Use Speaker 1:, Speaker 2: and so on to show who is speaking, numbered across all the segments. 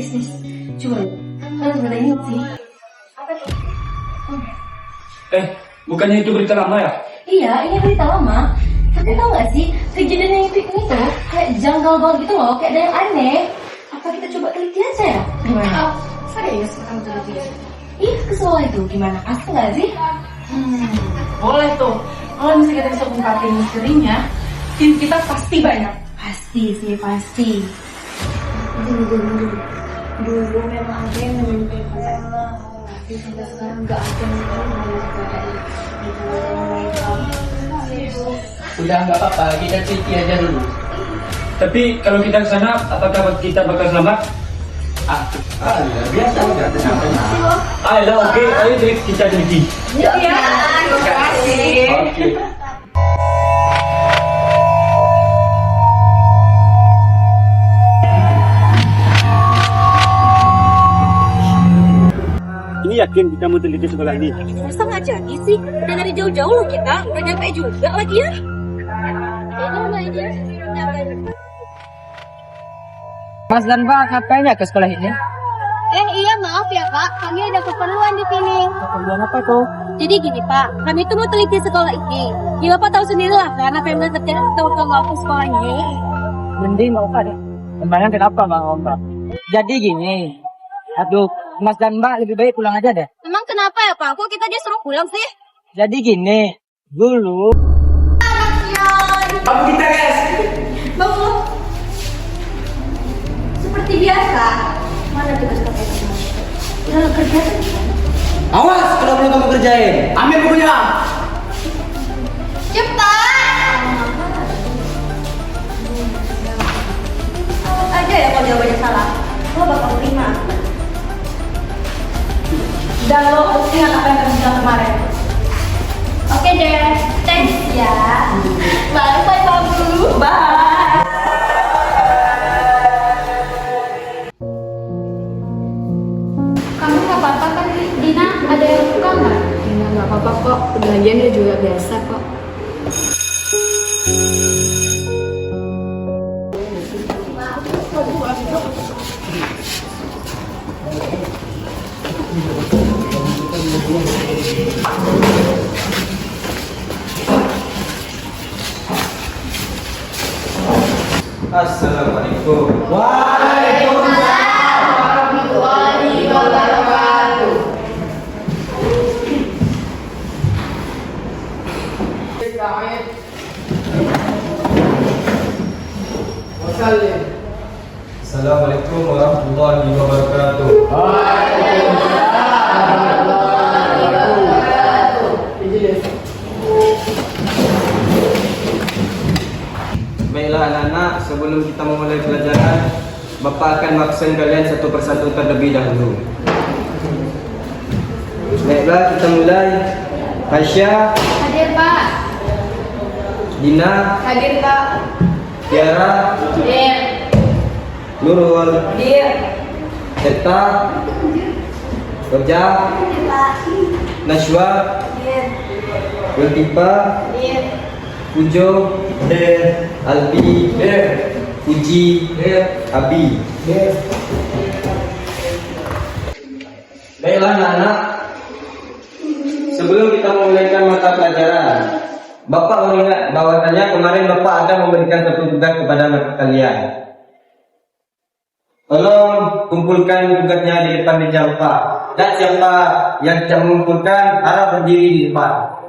Speaker 1: Sis. Coba, kalian boleh ingat sih. Apa tuh?
Speaker 2: Bukannya itu berita lama ya?
Speaker 1: Iya, ini berita lama. Tapi tau gak sih, kejadian yang itu kayak janggal banget gitu loh, kayak ada yang aneh. Apa kita coba teliti aja ya? Gimana?
Speaker 3: Serius kamu teliti?
Speaker 1: Ih, kesel itu gimana? Asli gak sih?
Speaker 3: Boleh tuh. Kalau misalnya kita bisa ungkapin misterinya, tim kita pasti banyak.
Speaker 1: Pasti sih, pasti.
Speaker 4: Dulu memang ada yang menyerupai Bella, tapi sampai sekarang nggak ada yang tahu dari mereka.
Speaker 5: Udah nggak apa-apa, kita teliti aja dulu.
Speaker 2: Tapi kalau kita ke sana, apakah kita bakal selamat?
Speaker 5: Biasa udah tenang-tenang.
Speaker 2: Ayolah, oke. Ayo kita teliti.
Speaker 3: Iya, terima kasih.
Speaker 2: Oke. Ini yakin kita mau teliti sekolah ini?
Speaker 1: Masa nggak jadi sih? Udah dari jauh-jauh loh kita, udah nyampe juga lagi ya.
Speaker 5: Mas dan Mbak, ngapain ya ke sekolah ini?
Speaker 4: Iya maaf ya Pak, kami ada keperluan di sini.
Speaker 5: Keperluan apa tuh?
Speaker 4: Jadi gini Pak, kami tuh mau teliti sekolah ini. Ya Bapak tahu sendiri lah, karena family kerja tahu ke waktu sekolah ini.
Speaker 5: Mending nggak usah deh. Emangnya kenapa Bang Mbak? Jadi gini, aduh, Mas dan Mbak lebih baik pulang aja deh.
Speaker 4: Emang kenapa ya Pak? Kok kita disuruh pulang sih?
Speaker 5: Jadi gini, dulu
Speaker 2: Apa kita guys?
Speaker 4: Bangun. Seperti biasa. Mana tugas KPK? Udah kerja tuh.
Speaker 5: awas kalau belum kamu kerjain.
Speaker 2: Ambil bukunya.
Speaker 4: Cepat. Aja ya kalau jawabannya salah. Lo bakal terima.
Speaker 3: Dan lo ingat apa yang kamu bilang kemarin?
Speaker 4: Oke deh, thanks ya. Bye Babu.
Speaker 3: Bye.
Speaker 4: Kamu nggak apa-apa kan, Dina? Ada yang suka nggak?
Speaker 3: Ya, nggak apa-apa kok. Lagian dia juga biasa kok.
Speaker 5: Assalamualaikum. Assalamualaikum warahmatullahi wabarakatuh. Baiklah anak-anak, sebelum kita memulai pelajaran, Bapak akan mengabsen kalian satu persatu terlebih dahulu. Baiklah, kita mulai. Aisyah,
Speaker 4: Hadir Pak.
Speaker 5: Dina,
Speaker 4: Hadir Pak.
Speaker 5: Tiara,
Speaker 4: Hadir.
Speaker 5: Nurul,
Speaker 4: Hadir.
Speaker 5: Eta, Roja, Najwa, Zulkifa, Pujo, Albi, Puji, Abi. Baiklah anak-anak, sebelum kita memulaikan mata pelajaran, Bapak mengingat bahwasanya kemarin Bapak ada memberikan satu tugas kepada anak kalian. Tolong kumpulkan tugasnya di depan meja Bapak. Dan siapa yang tidak mengumpulkan harap berdiri di depan.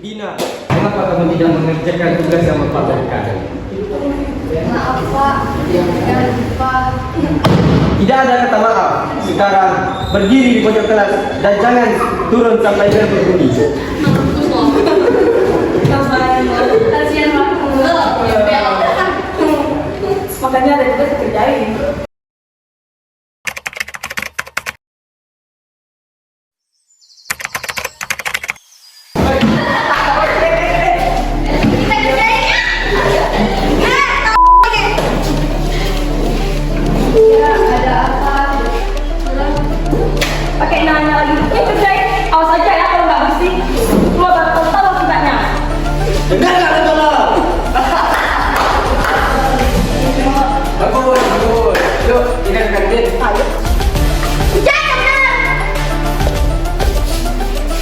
Speaker 5: Dina, kenapa kamu tidak mengerjakan tugas yang Bapak berikan?
Speaker 4: Maaf Pak, jangan lupa.
Speaker 5: Tidak ada kata maaf. Sekarang berdiri di pojok kelas dan jangan turun sampai bel berbunyi.
Speaker 3: Kasihan aku. Makanya ada juga dikerjain. Pakai nanya lagi. Ini kerjain. Awas aja ya kalau nggak bersih. Keluar total akibatnya.
Speaker 5: Dengar nggak teman-teman? Bagus, bagus. Yuk, kita ganti.
Speaker 3: Ayo.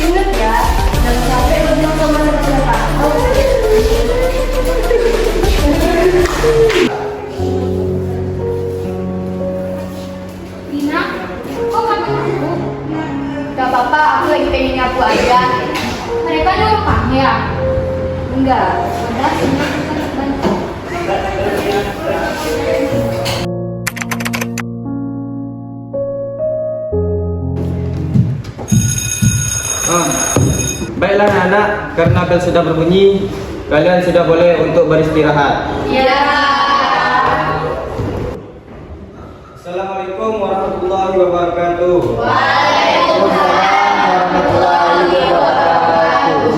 Speaker 3: Ingat ya, jangan sampai lo bilang sama siapa.
Speaker 4: Dina, kok kamu sibuk? Gak apa-apa, aku lagi pengen nyapu aja. Mereka nyuruh kamu ya? Enggak, udah ini aku kan bantu.
Speaker 5: Baiklah anak-anak, karena bel sudah berbunyi, kalian sudah boleh untuk beristirahat.
Speaker 4: Iya.
Speaker 5: Assalamualaikum warahmatullahi wabarakatuh.
Speaker 4: Waalaikumsalam warahmatullahi wabarakatuh.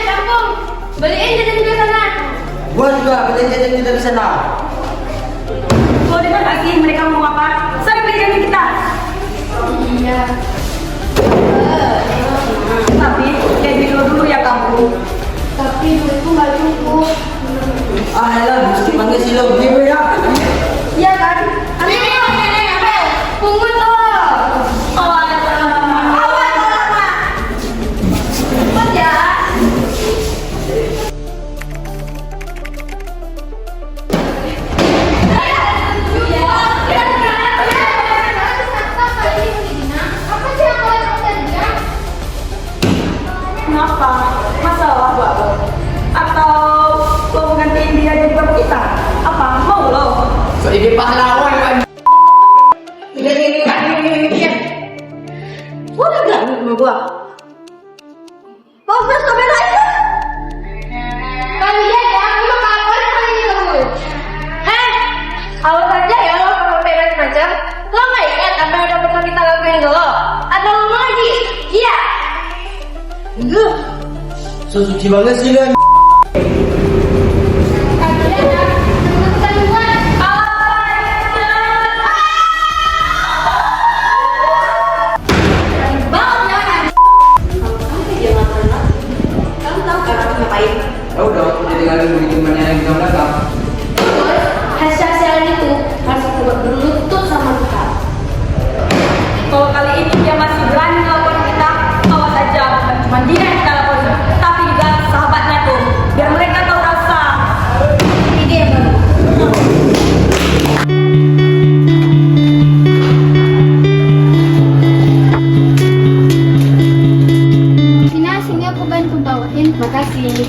Speaker 1: Kampung, beliin jajan juga sana.
Speaker 5: Gua juga beli jajan kita di sana.
Speaker 3: Kau dengar nggak sih mereka ngomong apa? Sana beli jajan kita.
Speaker 4: Iya.
Speaker 3: Tapi kayak gitu dulu ya kamu.
Speaker 4: Tapi duitku nggak cukup.
Speaker 5: Alah, mesti panggil si lo begitu ya.
Speaker 3: Iya kan?
Speaker 1: Pungut tuh.
Speaker 3: Awas lama.
Speaker 1: Cepat ya.
Speaker 3: Kenapa? Masalah buat lo? Atau lo mau gantiin dia jadi bapak kita? Apa? Mau lo?
Speaker 5: So ini pahlawan kan.
Speaker 3: Gua udah bilang sama gua. Mau beres sampai lagi?
Speaker 1: Kalian ya, lu kapan kali ini kamu?
Speaker 3: Awas aja ya lo kalau peres macam. Lo nggak ingat apa yang udah pernah kita lakuin ke lo? Atau lo mau lagi? Iya.
Speaker 5: So suci banget sih kan.
Speaker 1: Kalian ya, teman-teman duluan. Banget ya kan?
Speaker 3: Kamu tahu kan aku ngapain?
Speaker 5: Ya udah, aku jadi kalian begitu banyak yang kita belakang.
Speaker 1: Hasil itu harus berlutut sama kita.
Speaker 3: Kalau kali ini dia masih berani ngelawan kita, awas aja. Bukan cuma dia yang kita lawan, tapi juga sahabatnya tuh. Biar mereka tahu rasa.
Speaker 1: Ini dia yang baru.
Speaker 4: Dina, sini aku bantu bawain. Makasih.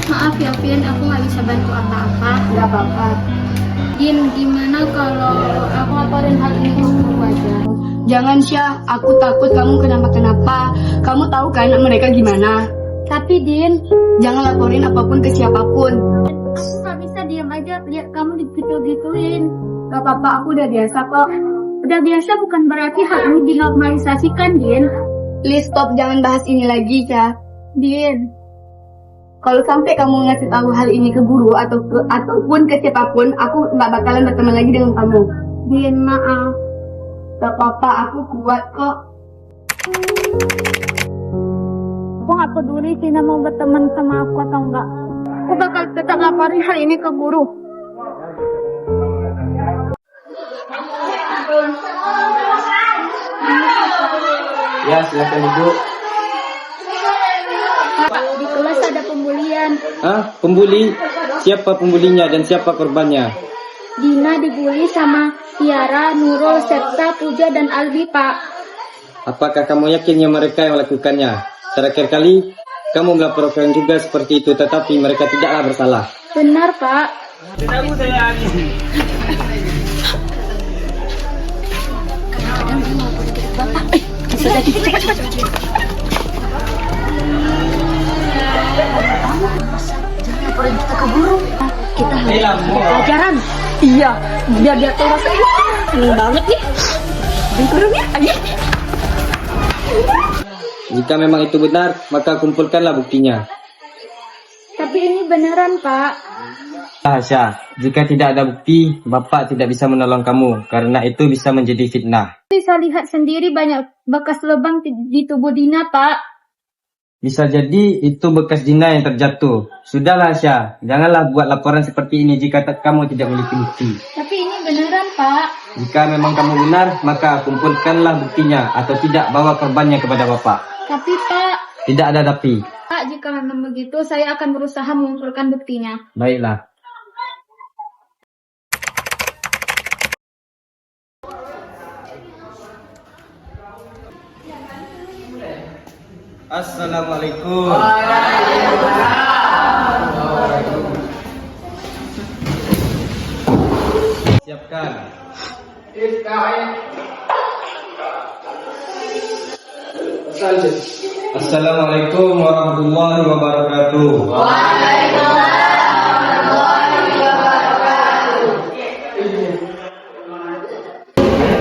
Speaker 4: Maaf ya, Vin, aku nggak bisa bantu apa-apa. Nggak apa-apa. Din, gimana kalau aku laporin hal ini ke guru aja? Jangan, Syah. Aku takut kamu kenapa-kenapa. Kamu tahu kan mereka gimana? Tapi, Din, jangan laporin apapun ke siapapun. Aku nggak bisa diam aja lihat kamu digitu-gituin. Gak apa-apa, aku udah biasa kok. Udah biasa bukan berarti hal ini dinormalisasikan, Din. Please stop, jangan bahas ini lagi, Syah. Din, kalau sampai kamu ngasih tahu hal ini ke guru ataupun ke siapapun, aku nggak bakalan berteman lagi dengan kamu. Din, maaf. Gak apa-apa, aku kuat kok. Aku nggak peduli Tina mau berteman sama aku atau enggak. Aku bakal tetap laporin hal ini ke guru.
Speaker 5: Ya, silakan duduk.
Speaker 4: Di kelas ada pembulian.
Speaker 5: Hah? Pembuli? Siapa pembulinya dan siapa korbannya?
Speaker 4: Dina dibully sama Tiara, Nurul, Serta, Puja, dan Albi, Pak.
Speaker 5: Apakah kamu yakinnya mereka yang melakukannya? Terakhir kali, kamu melaporkan juga seperti itu, tetapi mereka tidaklah bersalah.
Speaker 4: Benar, Pak.
Speaker 3: Pelajaran. Iya, biar dia tahu rasanya. Seneng banget nih. Bingkurung ya, ayo.
Speaker 5: Jika memang itu benar, maka kumpulkanlah buktinya.
Speaker 4: Tapi ini beneran, Pak.
Speaker 5: Tasya, jika tidak ada bukti, Bapak tidak bisa menolong kamu, karena itu bisa menjadi fitnah.
Speaker 4: Bisa lihat sendiri banyak bekas lubang di tubuh Dina, Pak.
Speaker 5: Bisa jadi itu bekas Dina yang terjatuh. Sudahlah, Asya, janganlah buat laporan seperti ini jika kamu tidak memiliki bukti.
Speaker 4: Tapi ini beneran, Pak.
Speaker 5: Jika memang kamu benar, maka kumpulkanlah buktinya, atau tidak bawa korbannya kepada Bapak.
Speaker 4: Tapi, Pak,
Speaker 5: Tidak ada tapi.
Speaker 4: Pak, jika memang begitu, saya akan berusaha mengumpulkan buktinya.
Speaker 5: Baiklah. Assalamualaikum. Siapkan. Assalamualaikum warahmatullahi wabarakatuh.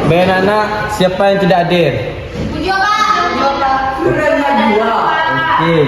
Speaker 5: Baik anak, siapa yang tidak hadir? Oke.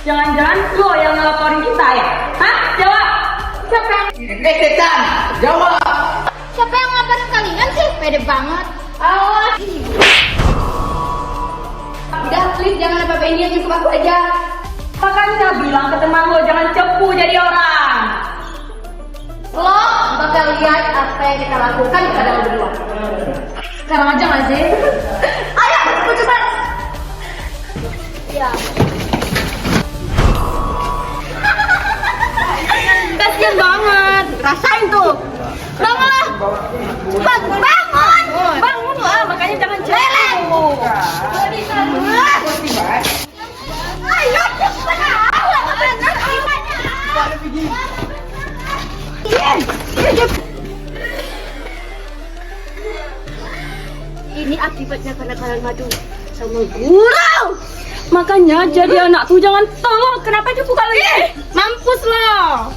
Speaker 3: Jangan-jangan lo yang ngelaporin kita ya? Hah? Jawab. Siapa yang...
Speaker 4: Siapa yang ngapain kalian sih? Pede banget.
Speaker 3: Awas. Udah, please jangan apa-apain dia, cukup aku aja. Makanya bilang ke teman lo jangan cepu jadi orang. Lo bakal lihat apa yang kita lakukan kepada lo berdua. Sekarang aja nggak sih? Ayo, cepat. Ya. Kasian banget. Rasain tuh. Bangunlah. Bangun. Bangun lah, makanya jangan cepu. Ayo cepat.
Speaker 6: Ini akibatnya karena kalian madu sama gurau.
Speaker 3: Makanya jadi anak tuh jangan tolong. Kenapa cupu kali ini?
Speaker 6: Mampus lo.